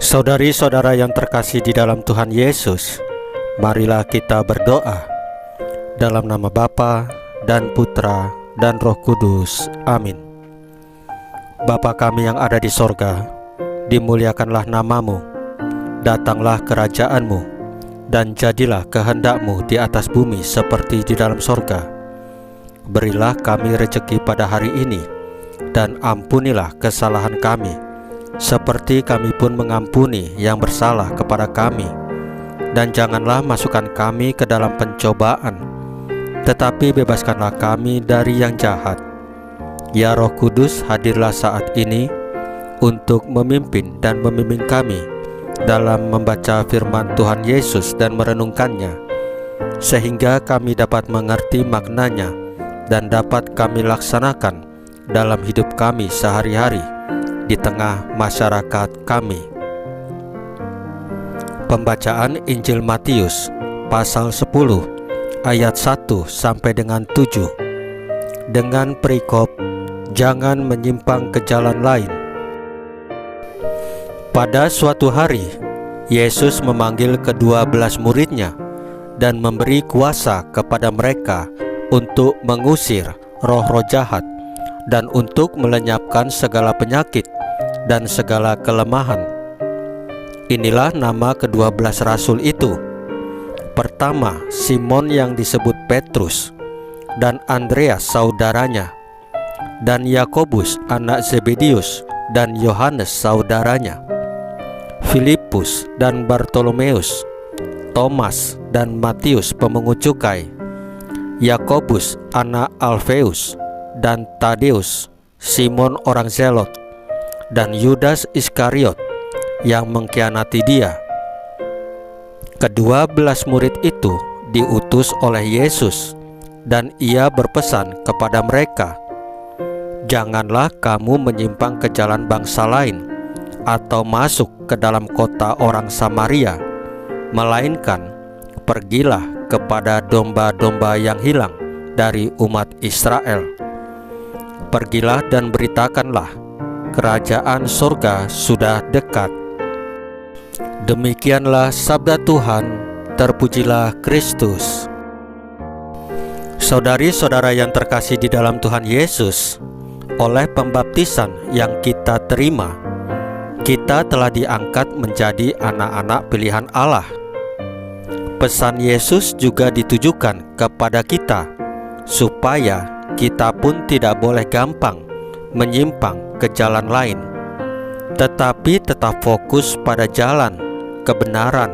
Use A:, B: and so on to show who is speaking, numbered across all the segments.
A: Saudari-saudara yang terkasih di dalam Tuhan Yesus, marilah kita berdoa. Dalam nama Bapa dan Putra dan Roh Kudus. Amin. Bapa kami yang ada di sorga, dimuliakanlah namamu. Datanglah kerajaanmu, dan jadilah kehendak-Mu di atas bumi seperti di dalam sorga. Berilah kami rezeki pada hari ini, dan ampunilah kesalahan kami, seperti kami pun mengampuni yang bersalah kepada kami. Dan janganlah masukkan kami ke dalam pencobaan, tetapi bebaskanlah kami dari yang jahat. Ya Roh Kudus, hadirlah saat ini untuk memimpin dan membimbing kami dalam membaca firman Tuhan Yesus dan merenungkannya, sehingga kami dapat mengerti maknanya dan dapat kami laksanakan dalam hidup kami sehari-hari di tengah masyarakat kami. Pembacaan Injil Matius pasal 10 ayat 1 sampai dengan 7 dengan perikop jangan menyimpang ke jalan lain. Pada suatu hari, Yesus memanggil ke-12 muridnya dan memberi kuasa kepada mereka untuk mengusir roh-roh jahat dan untuk melenyapkan segala penyakit dan segala kelemahan. Inilah nama ke-12 rasul itu. Pertama, Simon yang disebut Petrus, dan Andreas saudaranya, dan Yakobus anak Zebedius, dan Yohanes saudaranya, Filipus dan Bartolomeus, Thomas dan Matius pemungut cukai, Yakobus anak Alfeus, dan Tadeus, Simon orang Zelot, dan Yudas Iskariot yang mengkhianati dia. Ke-12 murid itu diutus oleh Yesus, dan ia berpesan kepada mereka, janganlah kamu menyimpang ke jalan bangsa lain atau masuk ke dalam kota orang Samaria, melainkan pergilah kepada domba-domba yang hilang dari umat Israel. Pergilah dan beritakanlah, kerajaan surga sudah dekat. Demikianlah sabda Tuhan. Terpujilah Kristus. Saudari-saudara yang terkasih di dalam Tuhan Yesus, oleh pembaptisan yang kita terima, kita telah diangkat menjadi anak-anak pilihan Allah. Pesan Yesus juga ditujukan kepada kita, supaya kita pun tidak boleh gampang menyimpang ke jalan lain, tetapi tetap fokus pada jalan kebenaran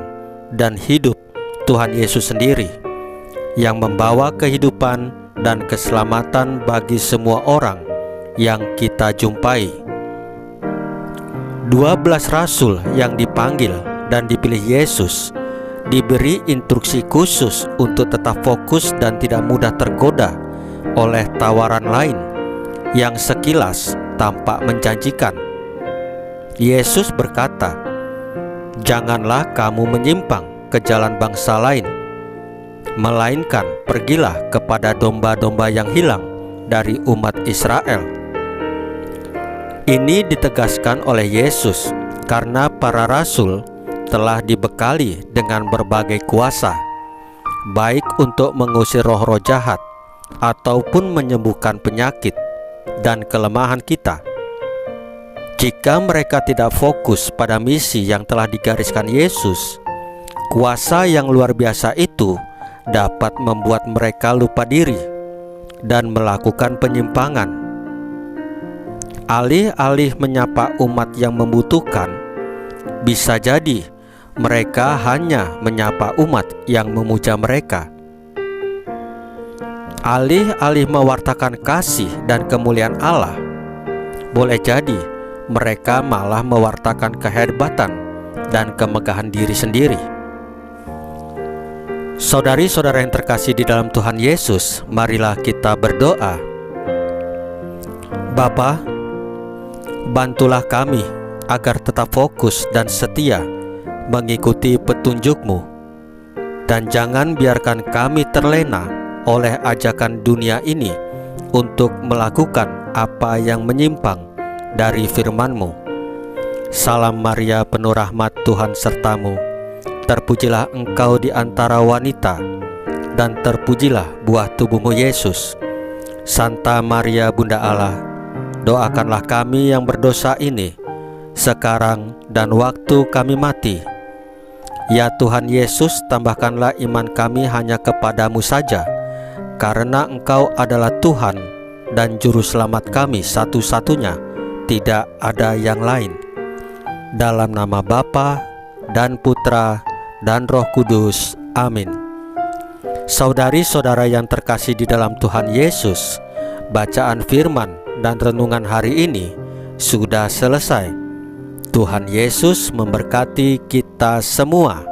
A: dan hidup Tuhan Yesus sendiri, yang membawa kehidupan dan keselamatan bagi semua orang yang kita jumpai. 12 rasul yang dipanggil dan dipilih Yesus diberi instruksi khusus untuk tetap fokus dan tidak mudah tergoda oleh tawaran lain yang sekilas tampak menjanjikan. Yesus berkata, janganlah kamu menyimpang ke jalan bangsa lain, melainkan pergilah kepada domba-domba yang hilang dari umat Israel. Ini ditegaskan oleh Yesus karena para rasul telah dibekali dengan berbagai kuasa, baik untuk mengusir roh-roh jahat ataupun menyembuhkan penyakit dan kelemahan kita. Jika mereka tidak fokus pada misi yang telah digariskan Yesus, kuasa yang luar biasa itu dapat membuat mereka lupa diri dan melakukan penyimpangan. Alih-alih menyapa umat yang membutuhkan, bisa jadi mereka hanya menyapa umat yang memuja mereka. Alih-alih mewartakan kasih dan kemuliaan Allah, boleh jadi mereka malah mewartakan kehebatan dan kemegahan diri sendiri. Saudari-saudara yang terkasih di dalam Tuhan Yesus, marilah kita berdoa. Bapa, bantulah kami agar tetap fokus dan setia mengikuti petunjuk-Mu, dan jangan biarkan kami terlena oleh ajakan dunia ini untuk melakukan apa yang menyimpang dari firman-Mu, Salam Maria, penuh rahmat, Tuhan sertamu. Terpujilah engkau di antara wanita, dan terpujilah buah tubuhmu Yesus. Santa Maria Bunda Allah, doakanlah kami yang berdosa ini, sekarang dan waktu kami mati. Ya Tuhan Yesus, tambahkanlah iman kami hanya kepadamu saja, karena Engkau adalah Tuhan dan Juru Selamat kami satu-satunya, tidak ada yang lain. Dalam nama Bapa dan Putra dan Roh Kudus. Amin. Saudari-saudara yang terkasih di dalam Tuhan Yesus, bacaan firman dan renungan hari ini sudah selesai. Tuhan Yesus memberkati kita semua.